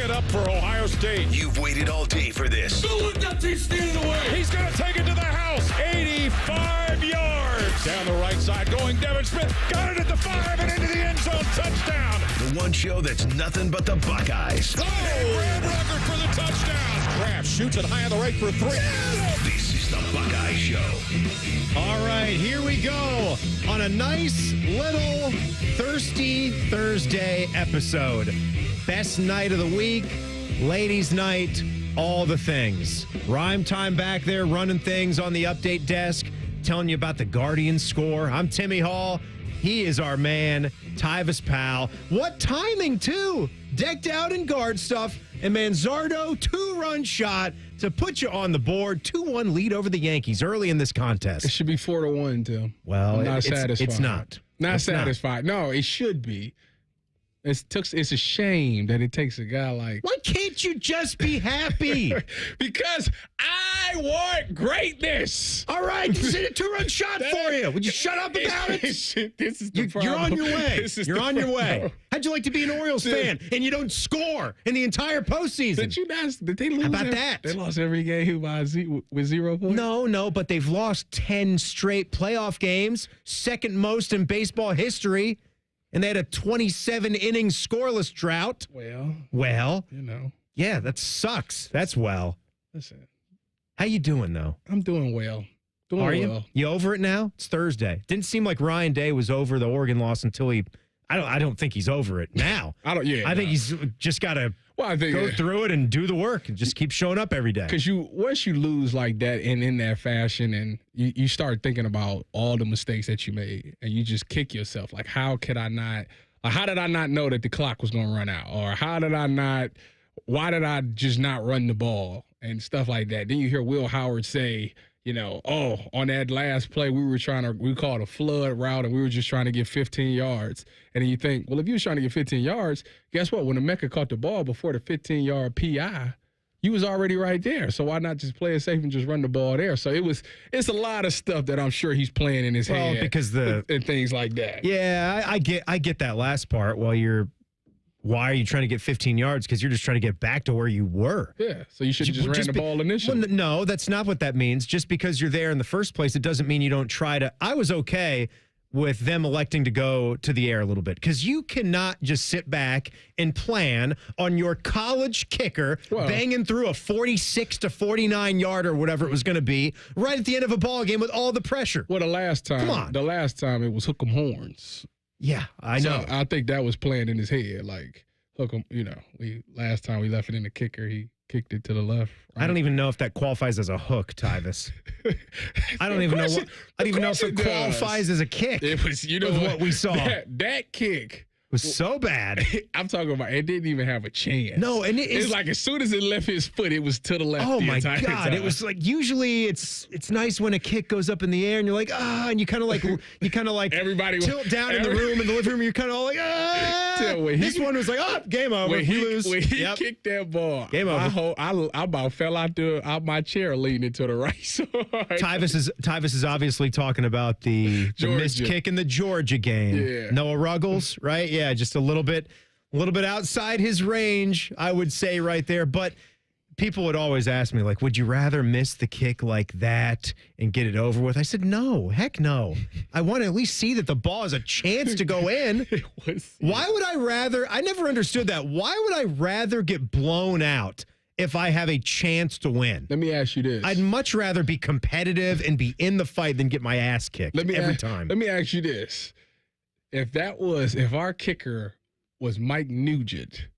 it up for Ohio State. You've waited all day for this. Don't let that team stand away. He's going to take it to the house. 85 yards. Down the right side going Devin Smith. Got it at the 5 and into the end zone. Touchdown. The one show that's nothing but the Buckeyes. Oh! Brad Rucker for the touchdown. Kraft shoots it high on the right for 3. This is the Buckeye Show. All right, here we go on a nice little Thirsty Thursday episode. Best night of the week, ladies' night, all the things. Rhyme time back there running things on the update desk, telling you about the Guardians score. I'm Timmy Hall. He is our man, Tyvis Pal. What timing, too. Decked out in guard stuff. And Manzardo, 2-run shot to put you on the board. 2-1 lead over the Yankees early in this contest. It should be 4-1, Tim. Well, I'm not satisfied. It's not. Not satisfied. No, it should be. It's a shame that it takes a guy like... Why can't you just be happy? Because I want greatness. All right, it's a 2-run shot for you. Would you shut up about it? This is the problem. You're on your way. You're on your way. How'd you like to be an Orioles fan and you don't score in the entire postseason? Did they lose? How about that? They lost every game with 0 points? No, but they've lost 10 straight playoff games, second most in baseball history. And they had a 27-inning scoreless drought. Well, you know. Yeah, that sucks. That's well. Listen. How you doing, though? I'm doing well. Are you? You over it now? It's Thursday. Didn't seem like Ryan Day was over the Oregon loss until I don't think he's over it now. I think he's just got to go through it and do the work and just keep showing up every day. Because once you lose like that and in that fashion, and you start thinking about all the mistakes that you made, and you just kick yourself. Like, how did I not know that the clock was going to run out? Or why did I just not run the ball and stuff like that? Then you hear Will Howard say, on that last play, we called a flood route, and we were just trying to get 15 yards. And then you think, well, if you was trying to get 15 yards, guess what? When Emeka caught the ball before the 15-yard PI, you was already right there. So why not just play it safe and just run the ball there? So it's a lot of stuff that I'm sure he's playing in his head. Because and things like that. Yeah, I get that last part. Why are you trying to get 15 yards? Because you're just trying to get back to where you were. Yeah, so you should have just ran the ball initially. Well, no, that's not what that means. Just because you're there in the first place, it doesn't mean you don't try to. I was okay with them electing to go to the air a little bit because you cannot just sit back and plan on your college kicker banging through a 46 to 49 yard or whatever it was going to be right at the end of a ball game with all the pressure. Well, the last time it was hook 'em horns. Yeah, I know. So I think that was playing in his head, like hook 'em. Last time we left it in the kicker, he kicked it to the left. Right? I don't even know if that qualifies as a hook, Tyvis. I don't even know if it qualifies as a kick. It was, what we saw. That kick was so bad. I'm talking about it didn't even have a chance. No, and it's like as soon as it left his foot, it was to the left. Oh the my entire God! time. It was like usually it's nice when a kick goes up in the air and you're like and you kind of like everybody tilt down in the room in the living room. You're kind of all like This one was like game over. When we lose. When he kicked that ball, game over. I about fell out my chair leaning to the right side. Tyvis is obviously talking about the missed kick in the Georgia game. Yeah. Noah Ruggles, right? Yeah, just a little bit outside his range, I would say right there. But people would always ask me, like, would you rather miss the kick like that and get it over with? I said, no, heck no. I want to at least see that the ball has a chance to go in. Why would I rather? I never understood that. Why would I rather get blown out if I have a chance to win? Let me ask you this. I'd much rather be competitive and be in the fight than get my ass kicked every time. Let me ask you this. If our kicker was Mike Nugent,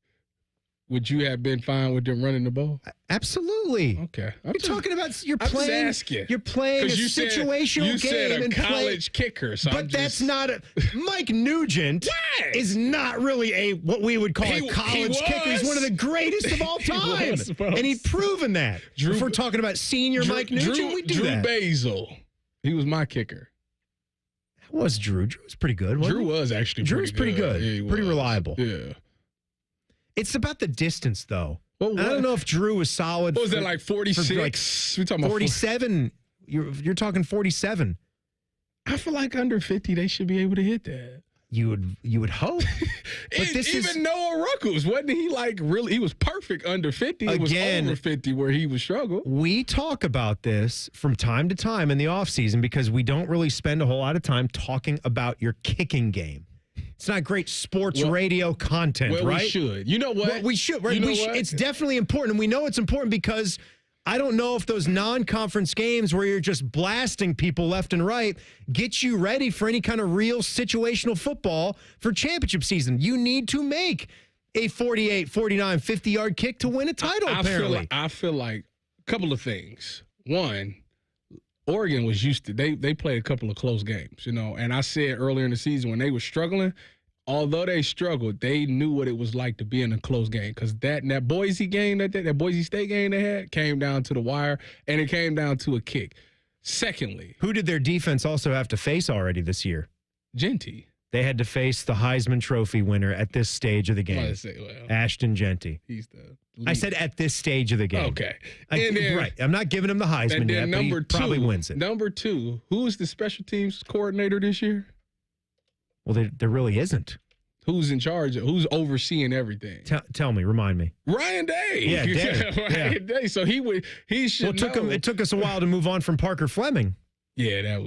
would you have been fine with them running the ball? Absolutely. Okay. You're playing a situational game. You said a college kicker. So but that's not Mike Nugent is not really what we would call a college kicker. He's one of the greatest of all time. And he's proven that. If we're talking about senior Mike Nugent, we do that. Drew Basil. He was my kicker. That was Drew. Drew was pretty good. Drew was actually Drew's pretty good. Yeah, pretty reliable. Yeah. It's about the distance, though. Well, I don't know if Drew was solid. What was that, like 46? We talking about 47. You're talking 47. I feel like under 50, they should be able to hit that. You would hope. But Even Noah Ruckles, wasn't he like really? He was perfect under 50. It was over 50 where he was struggle. We talk about this from time to time in the offseason because we don't really spend a whole lot of time talking about your kicking game. It's not great sports radio content, right? We should. You know what? Well, we should. Right? It's definitely important. And we know it's important because I don't know if those non-conference games where you're just blasting people left and right get you ready for any kind of real situational football for championship season. You need to make a 48, 49, 50-yard kick to win a title, apparently. I feel like a couple of things. One, Oregon was used to they played a couple of close games, and I said earlier in the season when they were struggling, although they struggled, they knew what it was like to be in a close game because that Boise game, that Boise State game they had came down to the wire, and it came down to a kick. Secondly, who did their defense also have to face already this year? Jeanty. They had to face the Heisman Trophy winner at this stage of the game, Ashton Jeanty. He's the lead. I said at this stage of the game. Okay. Right. I'm not giving him the Heisman yet, but he probably wins it. Number 2, who is the special teams coordinator this year? Well, there really isn't. Who's in charge? Who's overseeing everything? Tell me, remind me. Ryan Day. Yeah, Day. Ryan Day. So he should know. It took us a while to move on from Parker Fleming. Yeah,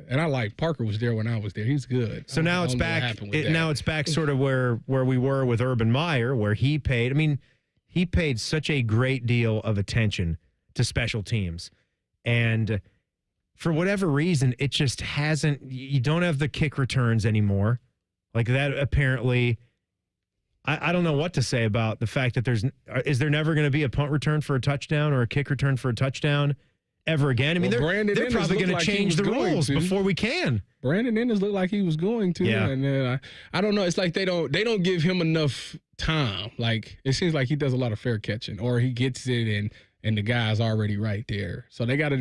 and I like Parker was there when I was there. He's good. So now it's back. Now it's back sort of where we were with Urban Meyer, where he paid such a great deal of attention to special teams, and for whatever reason, it just hasn't. You don't have the kick returns anymore, like that. Apparently, I don't know what to say about the fact that is there never going to be a punt return for a touchdown or a kick return for a touchdown ever again? I mean, they're probably going to change the rules before we can. Brandon Ennis looked like he was going to. Yeah. And I don't know. It's like they don't give him enough time. Like it seems like he does a lot of fair catching, or he gets it and the guy's already right there. So they got to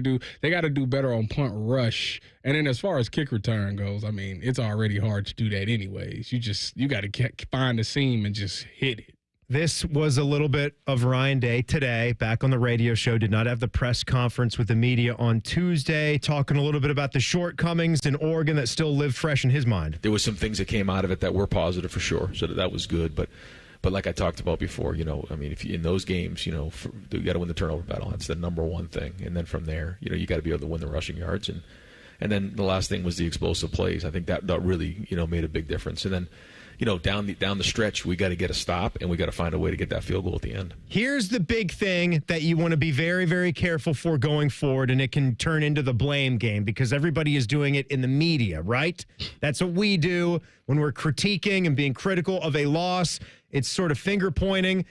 do better on punt rush. And then as far as kick return goes, I mean, it's already hard to do that anyways. You got to find the seam and just hit it. This was a little bit of Ryan Day today, back on the radio show. Did not have the press conference with the media on Tuesday, talking a little bit about the shortcomings in Oregon that still live fresh in his mind. There was some things that came out of it that were positive for sure, so that was good. But like I talked about before, I mean, if you, in those games, you got to win the turnover battle. That's the number one thing. And then from there, you got to be able to win the rushing yards. And then the last thing was the explosive plays. I think that really, made a big difference. And then, down the stretch, we got to get a stop, and we got to find a way to get that field goal at the end. Here's the big thing that you want to be very, very careful for going forward, and it can turn into the blame game because everybody is doing it in the media, right? That's what we do when we're critiquing and being critical of a loss. It's sort of finger pointing.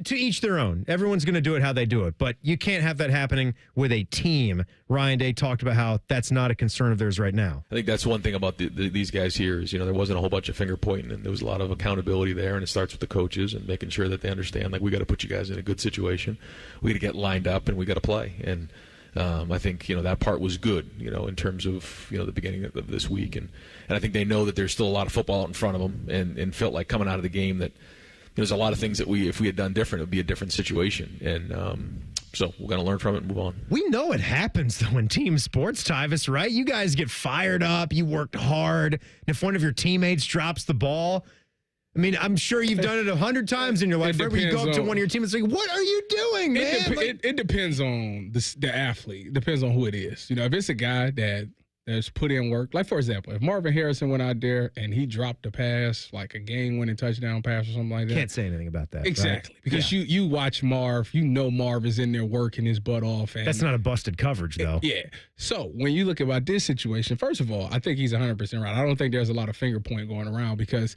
To each their own. Everyone's going to do it how they do it, but you can't have that happening with a team. Ryan Day talked about how that's not a concern of theirs right now. I think that's one thing about these guys here is, there wasn't a whole bunch of finger pointing, and there was a lot of accountability there, and it starts with the coaches and making sure that they understand, like, we got to put you guys in a good situation. We got to get lined up, and we got to play. And I think, that part was good, in terms of, the beginning of this week. And I think they know that there's still a lot of football out in front of them and felt like coming out of the game that there's a lot of things that if we had done different, it would be a different situation. And so we're going to learn from it and move on. We know it happens, though, in team sports, Tyvis, right? You guys get fired up. You worked hard. And if one of your teammates drops the ball, I mean, I'm sure you've done it 100 times in your life. Wherever you go up to one of your teammates and say, what are you doing, man? It depends on the athlete. It depends on who it is. If it's a guy that's put in work. Like, for example, if Marvin Harrison went out there and he dropped a pass, like a game-winning touchdown pass or something like that. Can't say anything about that. Exactly. Right? Because you watch Marv, Marv is in there working his butt off. And that's not a busted coverage, though. Yeah. So when you look about this situation, first of all, I think he's 100% right. I don't think there's a lot of finger point going around because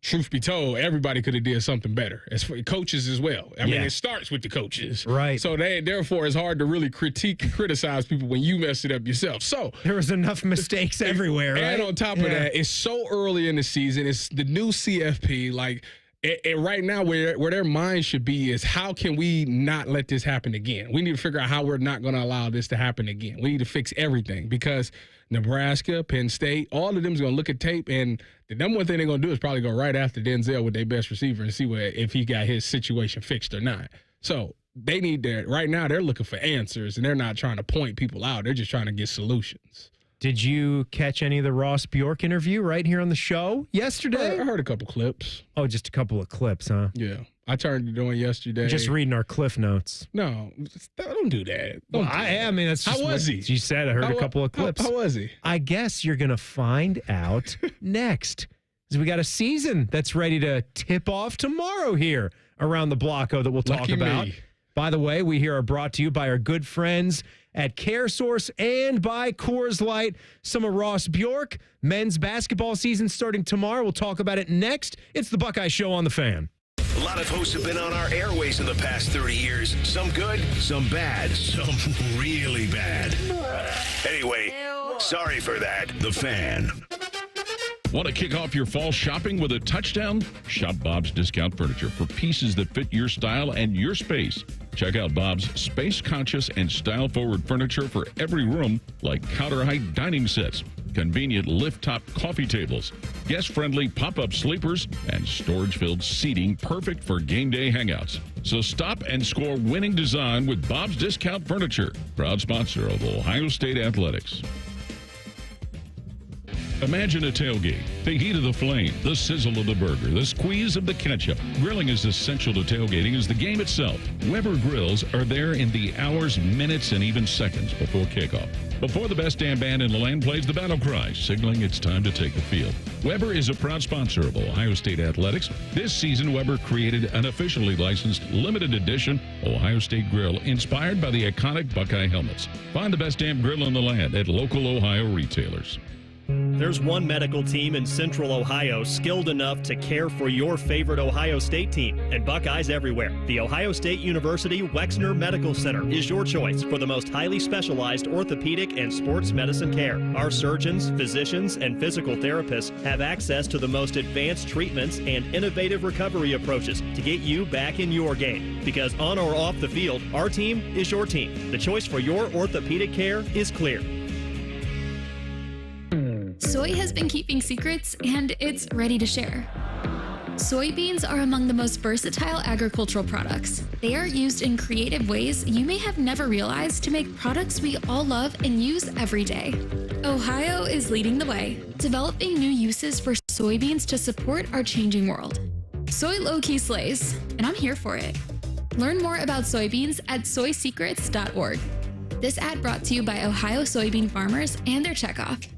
truth be told, everybody could have did something better. As for coaches as well. I mean, it starts with the coaches. Right. So therefore, it's hard to really critique and criticize people when you mess it up yourself. So there was enough mistakes everywhere, right? And on top of that, it's so early in the season. It's the new CFP. Like, and right now, where their mind should be is how can we not let this happen again? We need to figure out how we're not going to allow this to happen again. We need to fix everything because Nebraska, Penn State, all of them is going to look at tape, and the number one thing they're going to do is probably go right after Denzel with their best receiver and see if he got his situation fixed or not. So they need that. Right now, they're looking for answers, and they're not trying to point people out. They're just trying to get solutions. Did you catch any of the Ross Bjork interview right here on the show yesterday? I heard a couple clips. Oh, just a couple of clips, huh? Yeah. I turned to doing yesterday. Just reading our Cliff Notes. No, don't do that. I mean, that's just how was he? You said I heard a couple of clips. How was he? I guess you're going to find out next. Because we got a season that's ready to tip off tomorrow here around the Blocko that we'll talk Lucky about. me. By the way, we here are brought to you by our good friends at CareSource and by Coors Light. Some of Ross Bjork. Men's basketball season starting tomorrow. We'll talk about it next. It's the Buckeye Show on the Fan. A lot of hosts have been on our airways in the past 30 years. Some good, some bad, some really bad. Anyway, sorry for that. The Fan. Want to kick off your fall shopping with a touchdown? Shop Bob's Discount Furniture for pieces that fit your style and your space. Check out Bob's space-conscious and style-forward furniture for every room, like counter-height dining sets, convenient lift-top coffee tables, guest-friendly pop-up sleepers, and storage-filled seating perfect for game day hangouts. So stop and score winning design with Bob's Discount Furniture, proud sponsor of Ohio State Athletics. Imagine a tailgate. The heat of the flame, the sizzle of the burger, the squeeze of the ketchup. Grilling is essential to tailgating as the game itself. Weber grills are there in the hours, minutes, and even seconds before kickoff. Before the best damn band in the land plays the battle cry, signaling it's time to take the field. Weber is a proud sponsor of Ohio State Athletics. This season, Weber created an officially licensed limited edition Ohio State grill inspired by the iconic Buckeye helmets. Find the best damn grill in the land at local Ohio retailers. There's one medical team in Central Ohio skilled enough to care for your favorite Ohio State team, and Buckeyes everywhere. The Ohio State University Wexner Medical Center is your choice for the most highly specialized orthopedic and sports medicine care. Our surgeons, physicians, and physical therapists have access to the most advanced treatments and innovative recovery approaches to get you back in your game. Because on or off the field, our team is your team. The choice for your orthopedic care is clear. Soy has been keeping secrets, and it's ready to share. Soybeans are among the most versatile agricultural products. They are used in creative ways you may have never realized to make products we all love and use every day. Ohio is leading the way, developing new uses for soybeans to support our changing world. Soy low-key slays, and I'm here for it. Learn more about soybeans at soysecrets.org. This ad brought to you by Ohio soybean farmers and their checkoff.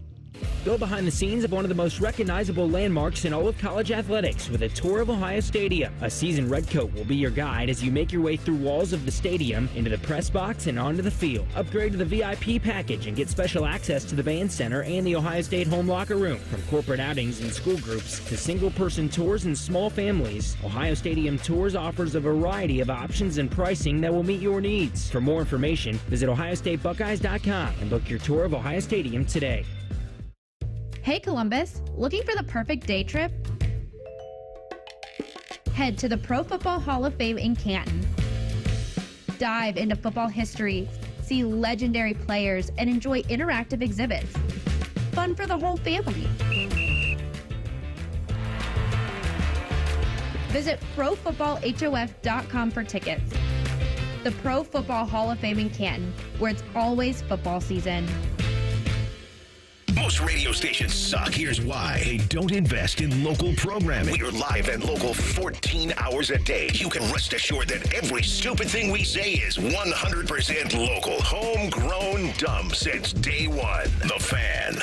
Go behind the scenes of one of the most recognizable landmarks in all of college athletics with a tour of Ohio Stadium. A seasoned redcoat will be your guide as you make your way through walls of the stadium, into the press box, and onto the field. Upgrade to the VIP package and get special access to the band center and the Ohio State home locker room. From corporate outings and school groups to single-person tours and small families, Ohio Stadium Tours offers a variety of options and pricing that will meet your needs. For more information, visit ohiostatebuckeyes.com and book your tour of Ohio Stadium today. Hey Columbus, looking for the perfect day trip? Head to the Pro Football Hall of Fame in Canton. Dive into football history, see legendary players, and enjoy interactive exhibits. Fun for the whole family. Visit ProFootballHOF.com for tickets. The Pro Football Hall of Fame in Canton, where it's always football season. Most radio stations suck. Here's why. They don't invest in local programming. We're live and local 14 hours a day. You can rest assured that every stupid thing we say is 100% local. Homegrown dumb since day one. The Fan.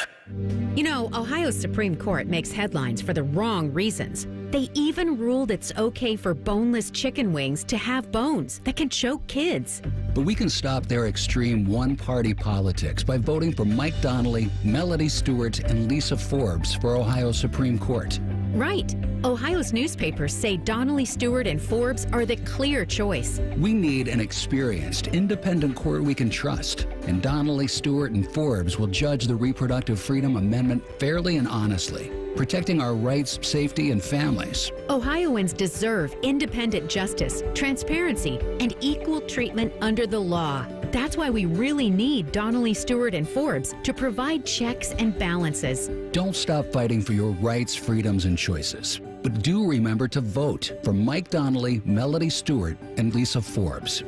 You know, Ohio's Supreme Court makes headlines for the wrong reasons. They even ruled it's okay for boneless chicken wings to have bones that can choke kids. But we can stop their extreme one-party politics by voting for Mike Donnelly, Melody Stewart, and Lisa Forbes for Ohio's Supreme Court. Right. Ohio's newspapers say Donnelly, Stewart, and Forbes are the clear choice. We need an experienced, independent court we can trust. And Donnelly, Stewart, and Forbes will judge the Reproductive Freedom Amendment fairly and honestly, protecting our rights, safety, and families. Ohioans deserve independent justice, transparency, and equal treatment under the law. That's why we really need Donnelly, Stewart, and Forbes to provide checks and balances. Don't stop fighting for your rights, freedoms, and choices. But do remember to vote for Mike Donnelly, Melody Stewart, and Lisa Forbes.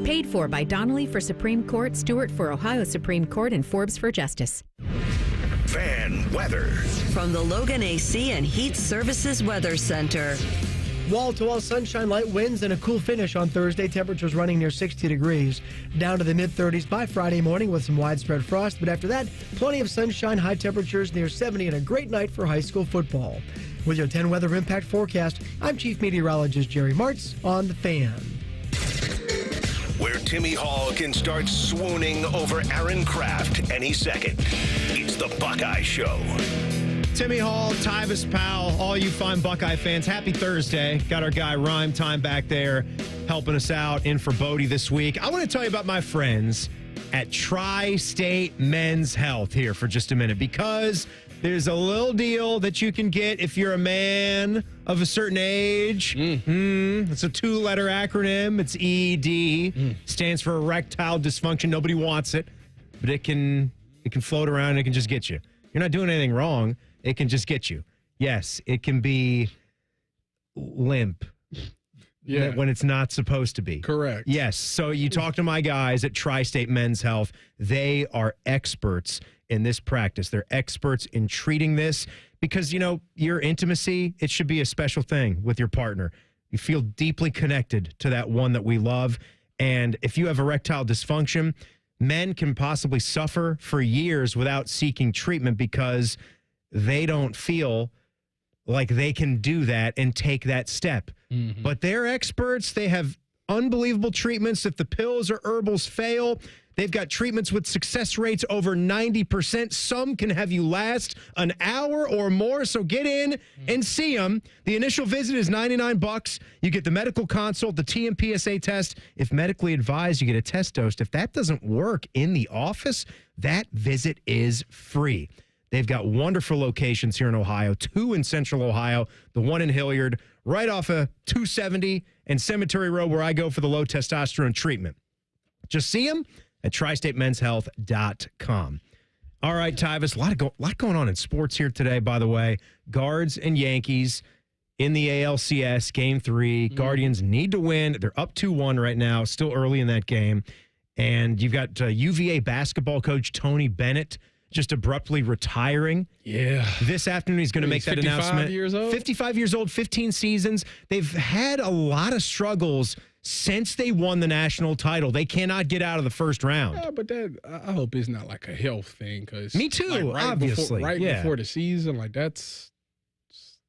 Paid for by Donnelly for Supreme Court, Stewart for Ohio Supreme Court, and Forbes for Justice. Fan weather. From the Logan AC and Heat Services Weather Center. Wall-to-wall sunshine, light winds, and a cool finish on Thursday. Temperatures running near 60 degrees. Down to the mid-30s by Friday morning with some widespread frost. But after that, plenty of sunshine, high temperatures near 70, and a great night for high school football. With your 10 weather impact forecast, I'm Chief Meteorologist Jerry Martz on The Fan. Where Timmy Hall can start swooning over Aaron Kraft any second. It's the Buckeye Show. Timmy Hall, Tyvis Powell, all you fine Buckeye fans, happy Thursday. Got our guy Rhyme Time back there helping us out in for Bodie this week. I want to tell you about my friends at Tri-State Men's Health here for just a minute, because there's a little deal that you can get if you're a man of a certain age. It's a 2-letter acronym. It's ED. Stands for erectile dysfunction. Nobody wants it, but it can float around and it can just get you. You're not doing anything wrong. It can just get you. Yes, it can be limp. Yeah. When it's not supposed to be. Correct. Yes. So you talk to my guys at Tri-State Men's Health. They are experts in this practice. They're experts in treating this because, you know, your intimacy, it should be a special thing with your partner. You feel deeply connected to that one that we love. And if you have erectile dysfunction, men can possibly suffer for years without seeking treatment because they don't feel like they can do that and take that step. But they're experts. They have unbelievable treatments. If the pills or herbals fail, they've got treatments with success rates over 90%. Some can have you last an hour or more. So get in and see them. The initial visit is $99. You get the medical consult, the TMPSA test. If medically advised, you get a test dose. If that doesn't work in the office, that visit is free. They've got wonderful locations here in Ohio, 2 in Central Ohio, the one in Hilliard, right off of 270 and Cemetery Road, where I go for the low testosterone treatment. Just see them at tristatemen'shealth.com. All right, Tyvis, a lot going on in sports here today, by the way. Guards and Yankees in the ALCS, Game 3. Guardians need to win. They're up 2-1 right now, still early in that game. And you've got UVA basketball coach Tony Bennett just abruptly retiring. Yeah. This afternoon, he's going to make that announcement. 55 years old? 55 years old, 15 seasons. They've had a lot of struggles since they won the national title. They cannot get out of the first round. Yeah, but I hope it's not like a health thing. Cause me too, like obviously. Before the season, like that's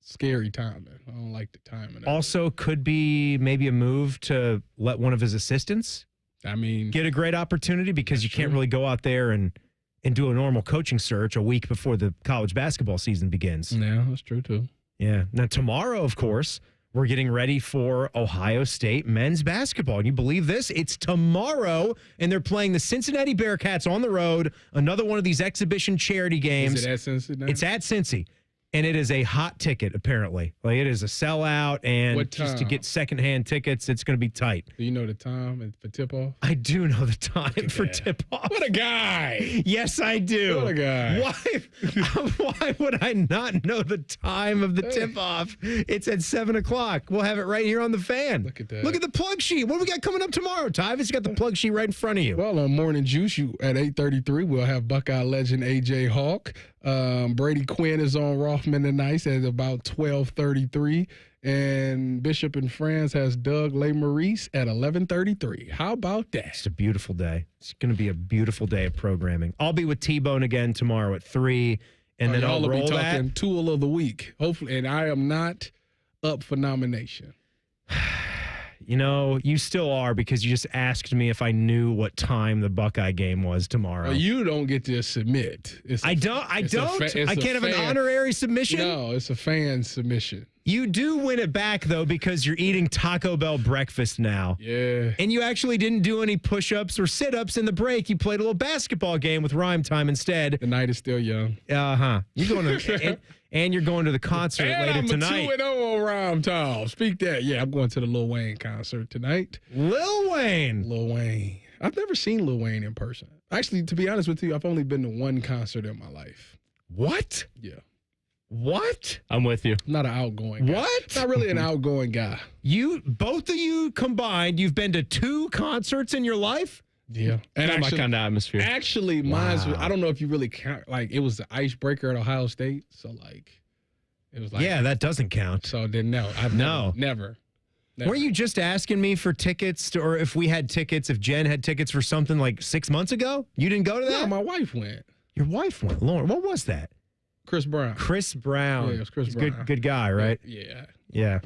scary timing. I don't like the timing. Also, could be maybe a move to let one of his assistants get a great opportunity, because you can't really go out there and do a normal coaching search a week before the college basketball season begins. Yeah, that's true too. Yeah. Now, tomorrow, of course, we're getting ready for Ohio State men's basketball. And you believe this? It's tomorrow, and they're playing the Cincinnati Bearcats on the road, another one of these exhibition charity games. Is it at Cincinnati? It's at Cincy. And it is a hot ticket, apparently. Like, it is a sellout, and just to get secondhand tickets, it's going to be tight. Do you know the time for tip-off? I do know the time for tip-off. What a guy! Yes, I do. What a guy! Why would I not know the time of the tip-off? It's at 7 o'clock. We'll have it right here on the Fan. Look at that. Look at the plug sheet. What do we got coming up tomorrow, Tyvis? You got the plug sheet right in front of you. Well, on Morning Juice, at 8:33, we'll have Buckeye legend A.J. Hawk. Brady Quinn is on Rothman and Nice at about 12:33, and Bishop and Friends has Doug LeMaurice at 11:33. How about that? It's a beautiful day. It's going to be a beautiful day of programming. I'll be with T-Bone again tomorrow at 3, and then I'll roll be talking that. Tool of the Week, hopefully, and I am not up for nomination. You know, you still are, because you just asked me if I knew what time the Buckeye game was tomorrow. Well, you don't get to submit. I can't have an honorary submission? No, it's a fan submission. You do win it back, though, because you're eating Taco Bell breakfast now. Yeah. And you actually didn't do any push-ups or sit-ups in the break. You played a little basketball game with Rhyme Time instead. The night is still young. Uh-huh. You're going to and you're going to the concert later tonight. I'm 2-0 on Rhyme Time. Speak that. Yeah, I'm going to the Lil Wayne concert tonight. Lil Wayne. I've never seen Lil Wayne in person. Actually, to be honest with you, I've only been to one concert in my life. What? Yeah. What? I'm with you. I'm not an outgoing guy. What? Not really an outgoing guy. Both of you combined, you've been to 2 concerts in your life? Yeah. And Not my kind of atmosphere. Actually, mine's was, I don't know if you really count, like, it was the icebreaker at Ohio State. So, like, it was like. Yeah, that doesn't count. So then, no. Never. Were you just asking me for tickets or if we had tickets, if Jen had tickets for something like 6 months ago? You didn't go to that? No, my wife went. Your wife went. Lauren, what was that? Chris Brown. Chris Brown. Yeah, it was Chris Brown. Good guy, right? Yeah.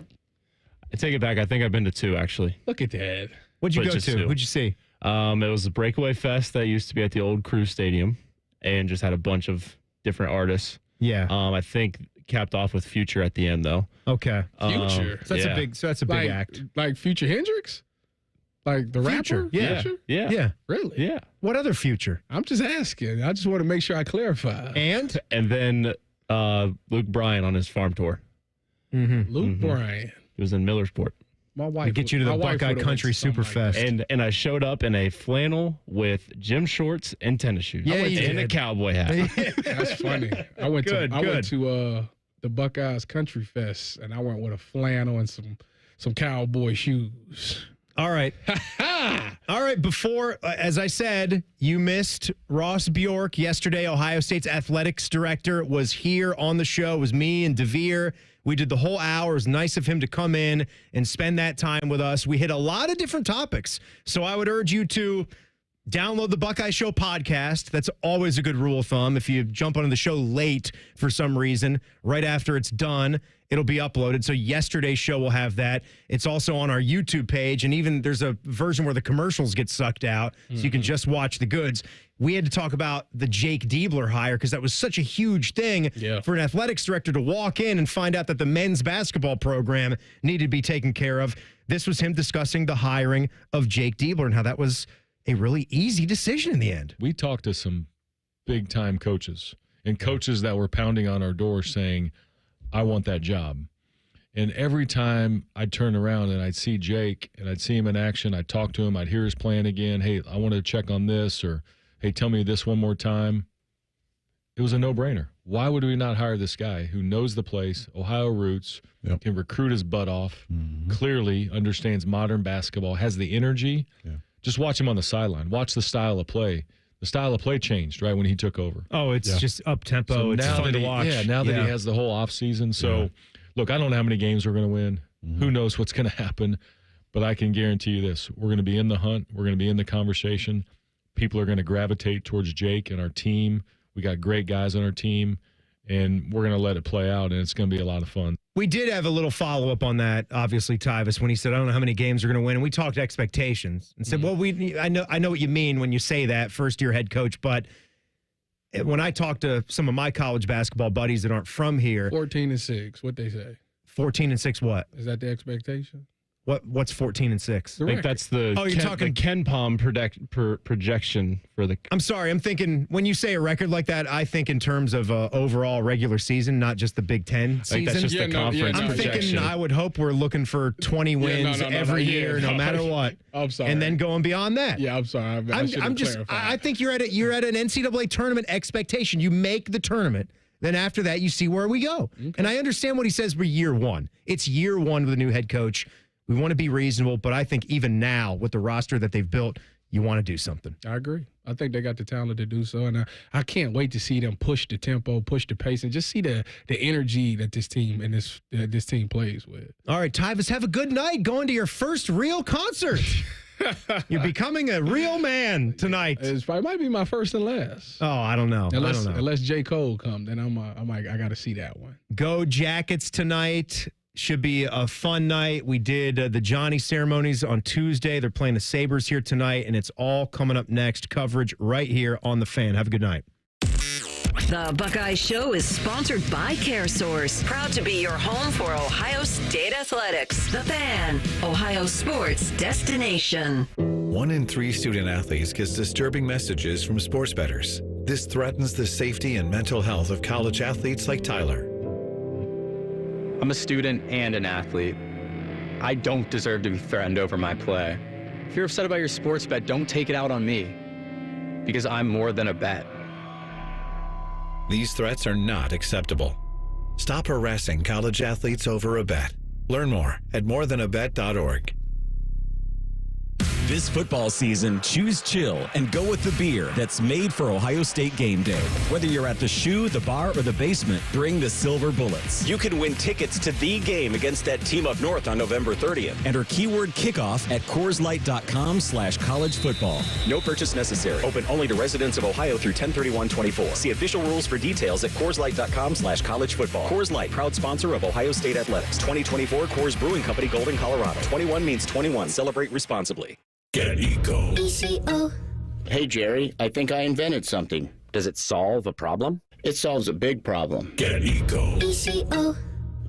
I take it back. I think I've been to 2, actually. Look at that. What'd you But go just to? 2. What'd you see? It was a breakaway fest that used to be at the old Crew Stadium and just had a bunch of different artists. Yeah. I think capped off with Future at the end, though. Okay. Future. So that's a big act. Like Future Hendrix? Like the Future? rapper? Yeah. Future? Yeah. Really? Yeah. What other Future? I'm just asking. I just want to make sure I clarify. And then Luke Bryan on his farm tour. Mm-hmm. Luke Bryan. He was in Millersport. My wife. To get you to the Buckeye Country Superfest. And I showed up in a flannel with gym shorts and tennis shoes. Yeah, you and did. a cowboy hat. That's funny. I went to the Buckeyes Country Fest, and I went with a flannel and some cowboy shoes. All right. All right. Before, as I said, you missed Ross Bjork yesterday. Ohio State's athletics director was here on the show. It was me and DeVere. We did the whole hour. It was nice of him to come in and spend that time with us. We hit a lot of different topics. So I would urge you to download the Buckeye Show podcast. That's always a good rule of thumb. If you jump onto the show late for some reason, right after it's done, it'll be uploaded. So yesterday's show will have that. It's also on our YouTube page, and even there's a version where the commercials get sucked out, so you can just watch the goods. We had to talk about the Jake Diebler hire because that was such a huge thing for an athletics director to walk in and find out that the men's basketball program needed to be taken care of. This was him discussing the hiring of Jake Diebler and how that was a really easy decision in the end. We talked to some big-time coaches and coaches that were pounding on our door saying, I want that job. And every time I'd turn around and I'd see Jake and I'd see him in action, I'd talk to him, I'd hear his plan again. Hey, I want to check on this, or hey, tell me this one more time. It was a no-brainer. Why would we not hire this guy who knows the place, Ohio roots, can recruit his butt off, clearly understands modern basketball, has the energy. Just watch him on the sideline. Watch the style of play. The style of play changed, right, when he took over. Oh, it's just up-tempo. So it's fun to watch. Yeah, now that he has the whole offseason. So, look, I don't know how many games we're going to win. Who knows what's going to happen. But I can guarantee you this. We're going to be in the hunt. We're going to be in the conversation. People are going to gravitate towards Jake and our team. We got great guys on our team, and we're going to let it play out, and it's going to be a lot of fun. We did have a little follow-up on that, obviously, Tyvis, when he said, I don't know how many games we're going to win. And we talked expectations and said, well, I know what you mean when you say that, first-year head coach. But when I talk to some of my college basketball buddies that aren't from here. 14-6, what they say? 14-6 what? Is that the expectation? What's 14-6? I think that's the the Ken Palm projection for the. I'm sorry. I'm thinking when you say a record like that, I think in terms of overall regular season, not just the Big Ten season. That's just the conference I'm projection. thinking I would hope we're looking for 20 wins every year, no matter what. I'm sorry. And then going beyond that. Yeah, I'm sorry. I think you're at an NCAA tournament expectation. You make the tournament. Then after that, you see where we go. Okay. And I understand what he says for year one. It's year one with a new head coach. We want to be reasonable, but I think even now with the roster that they've built, you want to do something. I agree. I think they got the talent to do so, and I can't wait to see them push the tempo, push the pace, and just see the energy that this team and this team plays with. All right, Tyvis, have a good night going to your first real concert. You're becoming a real man tonight. It might be my first and last. Oh, I don't know. Unless J. Cole comes, then I got to see that one. Go Jackets tonight. Should be a fun night. We did the Johnny ceremonies on Tuesday. They're playing the Sabres here tonight, and it's all coming up next. Coverage right here on The Fan. Have a good night. The Buckeye Show is sponsored by CareSource, proud to be your home for Ohio State athletics. The Fan, Ohio sports destination. 1 in 3 student athletes gets disturbing messages from sports bettors. This threatens the safety and mental health of college athletes like Tyler. I'm a student and an athlete. I don't deserve to be threatened over my play. If you're upset about your sports bet, don't take it out on me, because I'm more than a bet. These threats are not acceptable. Stop harassing college athletes over a bet. Learn more at morethanabet.org. This football season, choose chill and go with the beer that's made for Ohio State game day. Whether you're at the shoe, the bar, or the basement, bring the Silver Bullets. You can win tickets to the game against that team up north on November 30th. Enter keyword kickoff at CoorsLight.com/college football. No purchase necessary. Open only to residents of Ohio through 10/31/24. See official rules for details at CoorsLight.com/college football. Coors Light, proud sponsor of Ohio State Athletics. 2024 Coors Brewing Company, Golden, Colorado. 21 means 21. Celebrate responsibly. Get Eco. ECO. Hey, Jerry, I think I invented something. Does it solve a problem? It solves a big problem. Get Eco. ECO.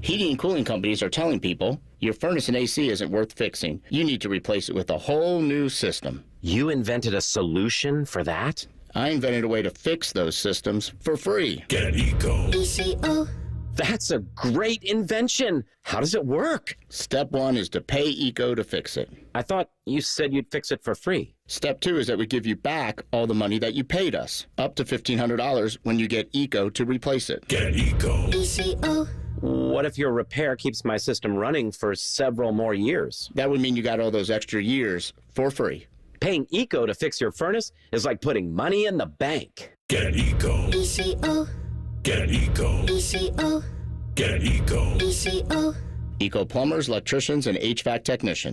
Heating and cooling companies are telling people your furnace and AC isn't worth fixing. You need to replace it with a whole new system. You invented a solution for that? I invented a way to fix those systems for free. Get Eco. ECO. That's a great invention. How does it work? Step 1 is to pay ECO to fix it. I thought you said you'd fix it for free. Step 2 is that we give you back all the money that you paid us, up to $1,500 when you get ECO to replace it. Get Eco. ECO. What if your repair keeps my system running for several more years? That would mean you got all those extra years for free. Paying ECO to fix your furnace is like putting money in the bank. Get Eco. ECO. Get Eco. ECO. Get Eco. ECO. Eco plumbers, electricians, and HVAC technicians.